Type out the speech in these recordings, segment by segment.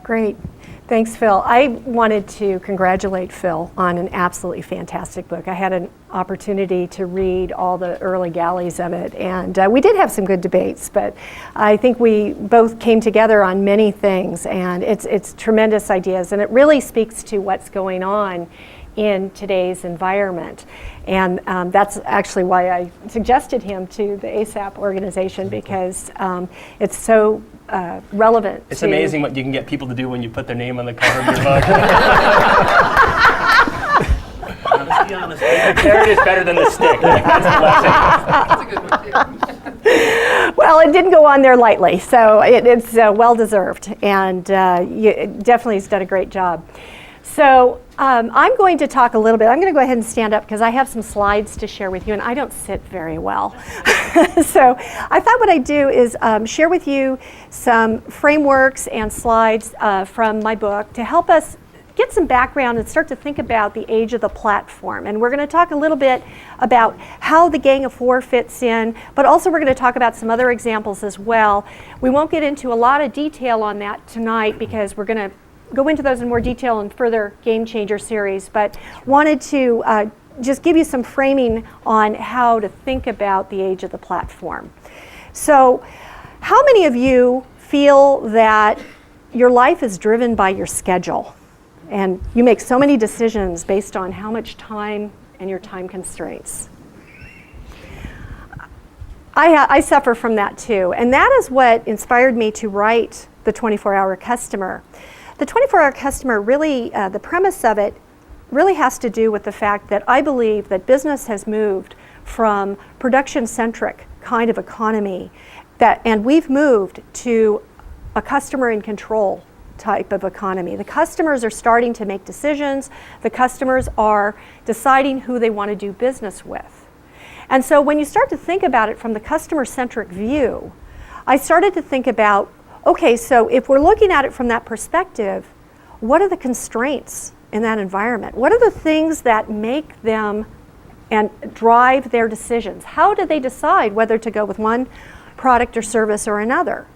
Great. Thanks, Phil. I wanted to congratulate Phil on an absolutely fantastic book. I had an opportunity to read all the early galleys of it, and we did have some good debates, but I think we both came together on many things, and it's tremendous ideas, and it really speaks to what's going on in today's environment. And that's actually why I suggested him to the ASAP organization, because it's so relevant. It's amazing what you can get people to do when you put their name on the cover of your book. Honestly, the carrot is better than the stick. That's the lesson. That's a good one, too. Well, it didn't go on there lightly, so it's well-deserved, and definitely has done a great job. So I'm going to talk a little bit. I'm going to go ahead and stand up because I have some slides to share with you, and I don't sit very well. So I thought what I'd do is share with you some frameworks and slides from my book to help us get some background and start to think about the age of the platform. And we're going to talk a little bit about how the Gang of Four fits in, but also we're going to talk about some other examples as well. We won't get into a lot of detail on that tonight because we're going to go into those in more detail in further Game Changer series, but wanted to just give you some framing on how to think about the age of the platform. So how many of you feel that your life is driven by your schedule and you make so many decisions based on how much time and your time constraints? I suffer from that too, and that is what inspired me to write The 24-Hour Customer. The 24-Hour Customer really, the premise of it really has to do with the fact that I believe that business has moved from production-centric kind of economy, and we've moved to a customer in control type of economy. The customers are starting to make decisions. The customers are deciding who they want to do business with. And so when you start to think about it from the customer-centric view, I started to think about, okay, so if we're looking at it from that perspective, what are the constraints in that environment? What are the things that make them and drive their decisions? How do they decide whether to go with one product or service or another?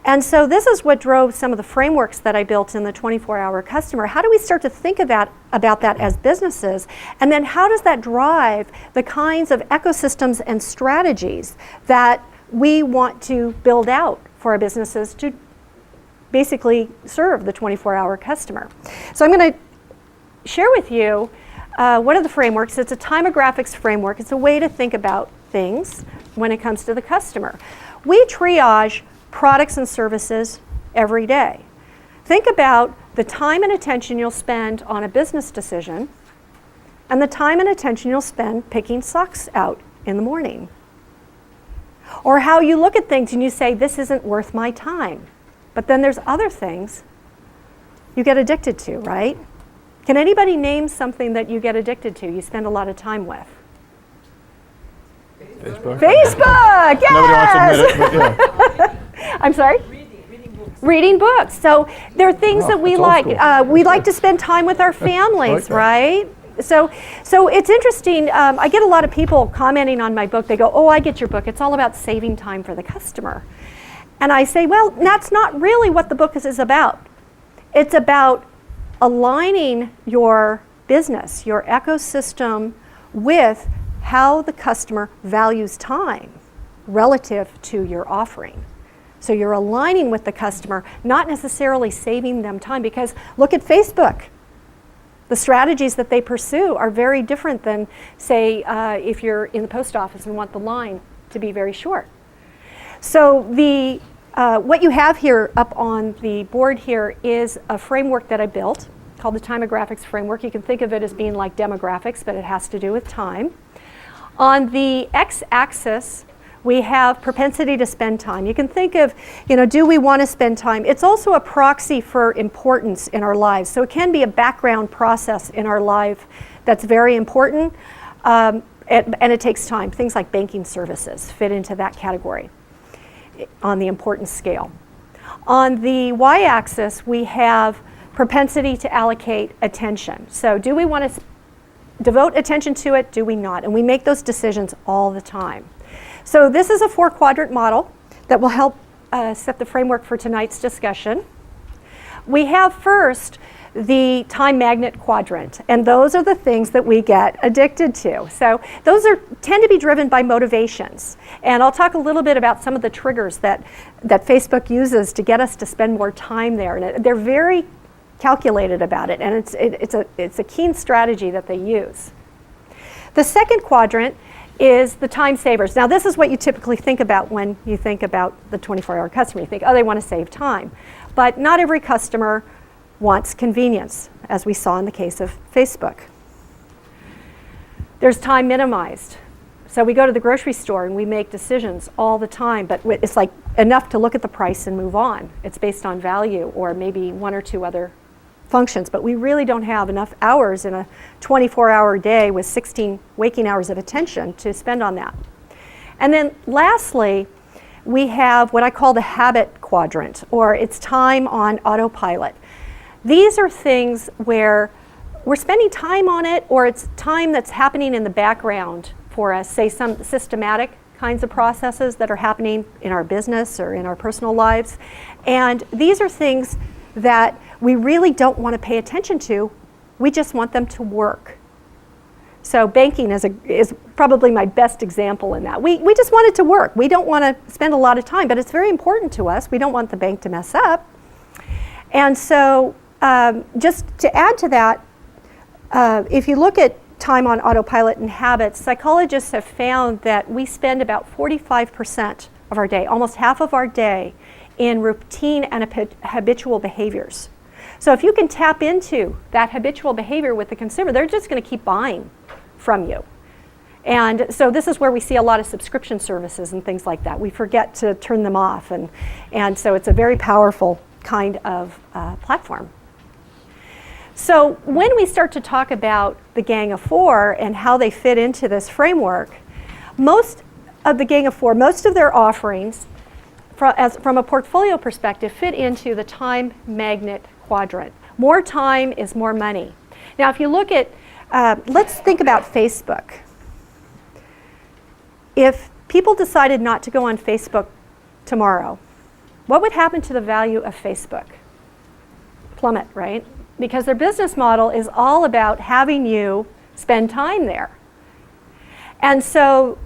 And so this is what drove some of the frameworks that I built in the 24-Hour Customer. How do we start to think about that as businesses? And then how does that drive the kinds of ecosystems and strategies that we want to build out for our businesses to basically serve the 24-hour customer? So I'm going to share with you one of the frameworks. It's a timographics framework. It's a way to think about things when it comes to the customer. We triage products and services every day. Think about the time and attention you'll spend on a business decision and the time and attention you'll spend picking socks out in the morning. Or how you look at things and you say, this isn't worth my time. But then there's other things you get addicted to, right? Can anybody name something that you get addicted to, you spend a lot of time with? Facebook. Facebook, yes! Nobody wants to admit it, but yeah. I'm sorry? Reading books. Reading books. So there are things that we that's old like. school. We like to spend time with our families, that. right? So it's interesting. I get a lot of people commenting on my book. They go, oh, I get your book. It's all about saving time for the customer. And I say, well, that's not really what the book is about. It's about aligning your business, your ecosystem, with how the customer values time relative to your offering. So you're aligning with the customer, not necessarily saving them time, because look at Facebook. The strategies that they pursue are very different than, say, if you're in the post office and want the line to be very short. So what you have here up on the board here is a framework that I built called the Timographics Framework. You can think of it as being like demographics, but it has to do with time. On the x-axis, we have propensity to spend time. You can think of, do we want to spend time? It's also a proxy for importance in our lives. So it can be a background process in our life that's very important, and it takes time. Things like banking services fit into that category on the importance scale. On the y-axis, we have propensity to allocate attention. So do we want to devote attention to it? Do we not? And we make those decisions all the time. So this is a 4-quadrant model that will help set the framework for tonight's discussion. we have first the time magnet quadrant, and those are the things that we get addicted to. So those tend to be driven by motivations, and I'll talk a little bit about some of the triggers that Facebook uses to get us to spend more time there, and they're very calculated about it, and it's a keen strategy that they use. The second quadrant is the time savers. Now this is what you typically think about when you think about the 24-hour customer. You think, oh, they want to save time, but not every customer wants convenience, as we saw in the case of Facebook. There's time minimized. So we go to the grocery store and we make decisions all the time, but it's like enough to look at the price and move on. It's based on value or maybe one or two other functions, but we really don't have enough hours in a 24-hour day with 16 waking hours of attention to spend on that. And then lastly, we have what I call the habit quadrant, or it's time on autopilot. These are things where we're spending time on it, or it's time that's happening in the background for us, say some systematic kinds of processes that are happening in our business or in our personal lives. And these are things that we really don't want to pay attention to. We just want them to work. So banking is probably my best example in that. We just want it to work. We don't want to spend a lot of time, but it's very important to us. We don't want the bank to mess up. And so just to add to that, if you look at time on autopilot and habits, psychologists have found that we spend about 45% of our day, almost half of our day, in routine and habitual behaviors. So if you can tap into that habitual behavior with the consumer, they're just going to keep buying from you. And so this is where we see a lot of subscription services and things like that. We forget to turn them off, and so it's a very powerful kind of platform. So when we start to talk about the Gang of Four and how they fit into this framework, most of the Gang of Four, most of their offerings from a portfolio perspective fit into the time magnet quadrant. More time is more money. Now if you look at, let's think about Facebook. If people decided not to go on Facebook tomorrow, what would happen to the value of Facebook? Plummet, right? Because their business model is all about having you spend time there. And so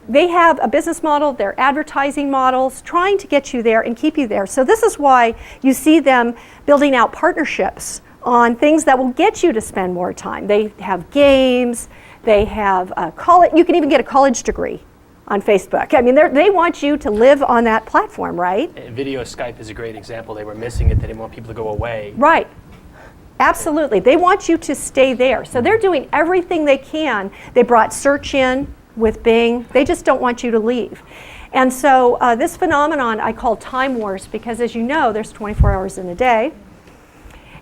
they have a business model, their advertising models, trying to get you there and keep you there. So this is why you see them building out partnerships on things that will get you to spend more time. They have games, they have college, you can even get a college degree on Facebook. I mean, they want you to live on that platform, right? Video Skype is a great example. They were missing it. They didn't want people to go away. Right. Absolutely. They want you to stay there. So they're doing everything they can. They brought search in with Bing. They just don't want you to leave. And so this phenomenon I call time wars, because as you know, there's 24 hours in a day.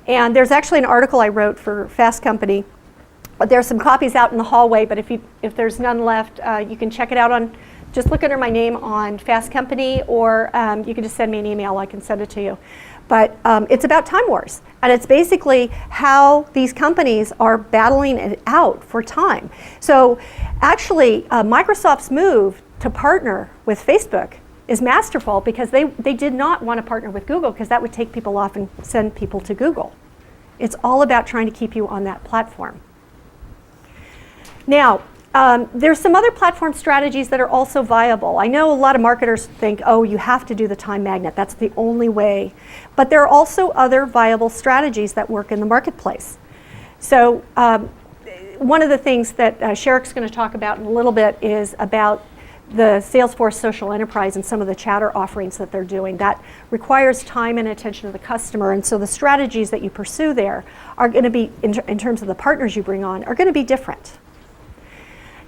And there's actually an article I wrote for Fast Company. There's some copies out in the hallway, but if there's none left, you can check it out on, just look under my name on Fast Company, or you can just send me an email, I can send it to you. But it's about time wars, and it's basically how these companies are battling it out for time. So actually, Microsoft's move to partner with Facebook is masterful, because they did not want to partner with Google, because that would take people off and send people to Google. It's all about trying to keep you on that platform. Now, there's some other platform strategies that are also viable. I know a lot of marketers think, oh, you have to do the time magnet. That's the only way. But there are also other viable strategies that work in the marketplace. So one of the things that Sherrick's going to talk about in a little bit is about the Salesforce Social Enterprise and some of the chatter offerings that they're doing. That requires time and attention to the customer, and so the strategies that you pursue there are going to be, in terms of the partners you bring on, are going to be different.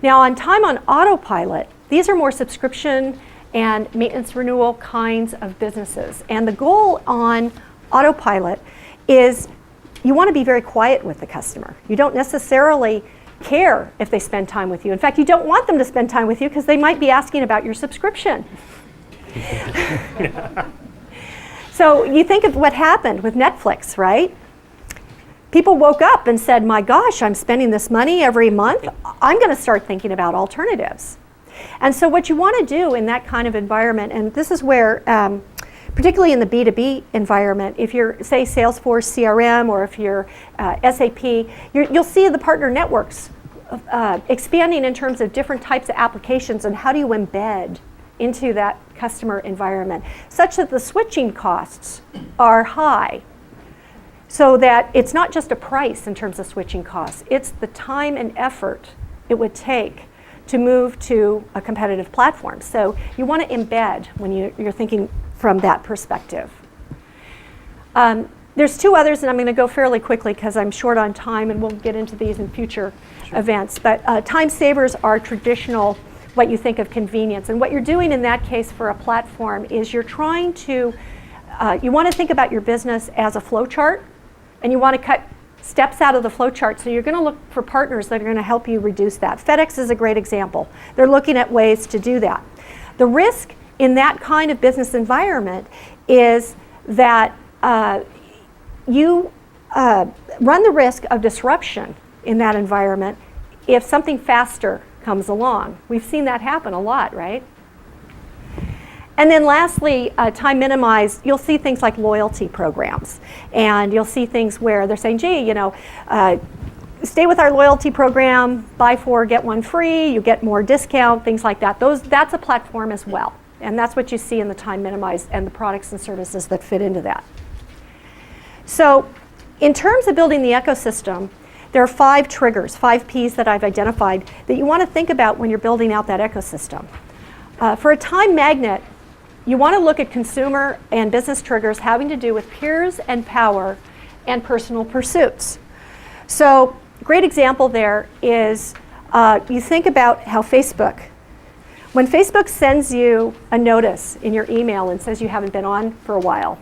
Now on time on autopilot, these are more subscription and maintenance renewal kinds of businesses. And the goal on autopilot is you want to be very quiet with the customer. You don't necessarily care if they spend time with you. In fact, you don't want them to spend time with you, because they might be asking about your subscription. So you think of what happened with Netflix, right? People woke up and said, my gosh, I'm spending this money every month. I'm going to start thinking about alternatives. And so what you want to do in that kind of environment, and this is where particularly in the B2B environment. If you're, say, Salesforce CRM, or if you're SAP, you'll see the partner networks expanding in terms of different types of applications and how do you embed into that customer environment, such that the switching costs are high, so that it's not just a price in terms of switching costs, it's the time and effort it would take to move to a competitive platform. So you want to embed when you're thinking from that perspective. There's two others, and I'm going to go fairly quickly because I'm short on time, and we'll get into these in future events. But time savers are traditional, what you think of convenience. And what you're doing in that case for a platform is you're trying to, you want to think about your business as a flow chart, and you want to cut steps out of the flow chart. So you're going to look for partners that are going to help you reduce that. FedEx is a great example. They're looking at ways to do that. The risk in that kind of business environment is that you run the risk of disruption in that environment if something faster comes along. We've seen that happen a lot, right? And then lastly, time minimized, you'll see things like loyalty programs. And you'll see things where they're saying, gee, stay with our loyalty program, buy 4, get 1 free, you get more discount, things like that. That's a platform as well. And that's what you see in the time minimized and the products and services that fit into that. So in terms of building the ecosystem, there are 5 triggers, 5 Ps that I've identified that you want to think about when you're building out that ecosystem. For a time magnet, you want to look at consumer and business triggers having to do with peers and power and personal pursuits. So great example there is you think about how Facebook, when Facebook sends you a notice in your email and says you haven't been on for a while,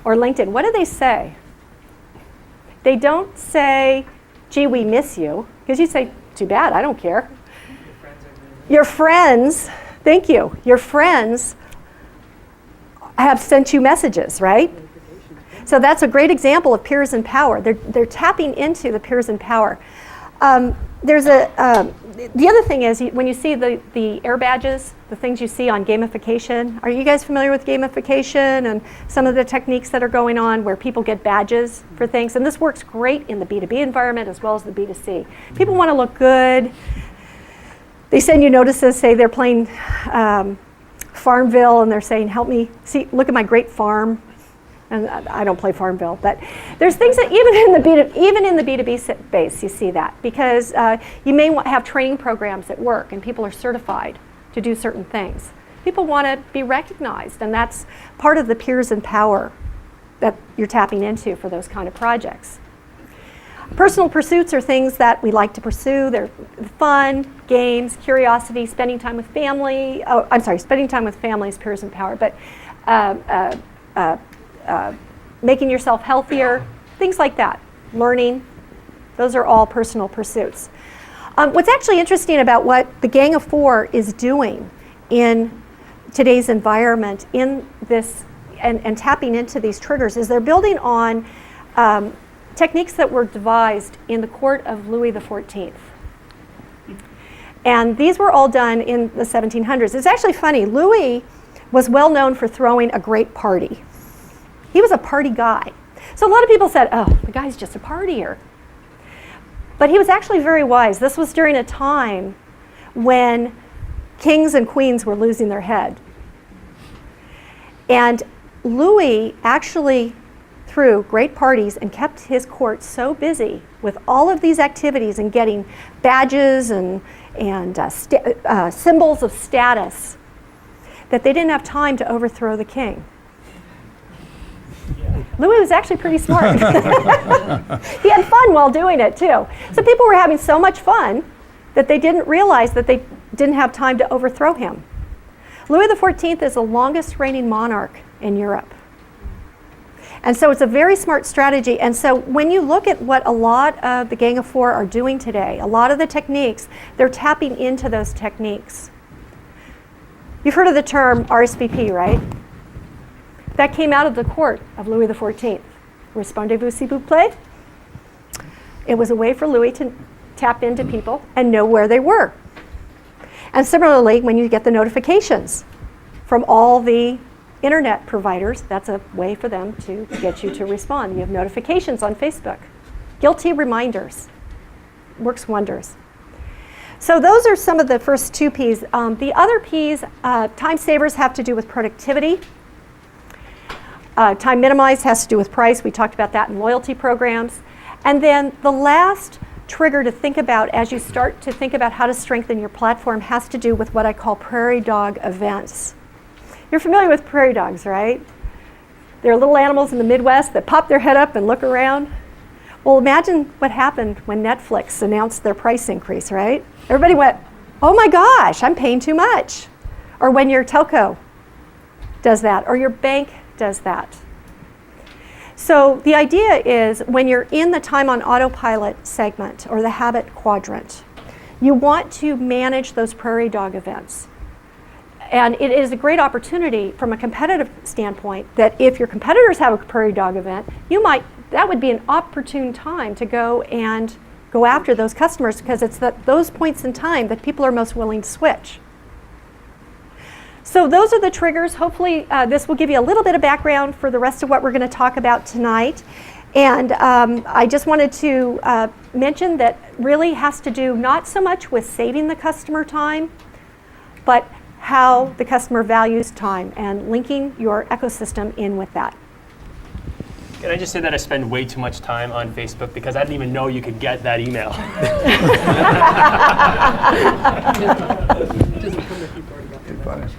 or LinkedIn, what do they say? They don't say, gee, we miss you, because you say, too bad, I don't care. Your friends, thank you, your friends have sent you messages, right? So that's a great example of peers and power. They're tapping into the peers and power. The other thing is when you see the air badges, the things you see on gamification. Are you guys familiar with gamification and some of the techniques that are going on where people get badges for things? And this works great in the B2B environment as well as the B2C. People want to look good. They send you notices, say they're playing Farmville, and they're saying, help me see, look at my great farm. And I don't play Farmville, but there's things that even in the B2B space, you see that, because you may have training programs at work and people are certified to do certain things. People want to be recognized, and that's part of the peers and power that you're tapping into for those kind of projects. Personal pursuits are things that we like to pursue. They're fun, games, curiosity, spending time with family. Oh, I'm sorry, spending time with family is peers and power, but making yourself healthier, things like that. Learning, those are all personal pursuits. What's actually interesting about what the Gang of 4 is doing in today's environment in this and tapping into these triggers is they're building on techniques that were devised in the court of Louis XIV. And these were all done in the 1700s. It's actually funny, Louis was well known for throwing a great party. He was a party guy. So a lot of people said, oh, the guy's just a partier. But he was actually very wise. This was during a time when kings and queens were losing their head. And Louis actually threw great parties and kept his court so busy with all of these activities and getting badges and symbols of status that they didn't have time to overthrow the king. Louis was actually pretty smart. He had fun while doing it too. So people were having so much fun that they didn't realize that they didn't have time to overthrow him. Louis XIV is the longest reigning monarch in Europe. And so it's a very smart strategy. And so when you look at what a lot of the Gang of 4 are doing today, a lot of the techniques, they're tapping into those techniques. You've heard of the term RSVP, right? That came out of the court of Louis XIV. Répondez-vous s'il vous plaît? It was a way for Louis to tap into people and know where they were. And similarly, when you get the notifications from all the internet providers, that's a way for them to get you to respond. You have notifications on Facebook. Guilty reminders. Works wonders. So those are some of the first two P's. The other P's, time savers, have to do with productivity. Time minimized has to do with price. We talked about that in loyalty programs. And then the last trigger to think about as you start to think about how to strengthen your platform has to do with what I call prairie dog events. You're familiar with prairie dogs, right? They're little animals in the Midwest that pop their head up and look around. Well, imagine what happened when Netflix announced their price increase, right? Everybody went, oh my gosh, I'm paying too much. Or when your telco does that, or your bank does that. So the idea is when you're in the time on autopilot segment or the habit quadrant, you want to manage those prairie dog events. And it is a great opportunity from a competitive standpoint that if your competitors have a prairie dog event, that would be an opportune time to go after those customers, because it's those points in time that people are most willing to switch. So those are the triggers. Hopefully this will give you a little bit of background for the rest of what we're going to talk about tonight. And I just wanted to mention that really has to do not so much with saving the customer time, but how the customer values time and linking your ecosystem in with that. Can I just say that I spend way too much time on Facebook because I didn't even know you could get that email. Doesn't come if you've already got the message.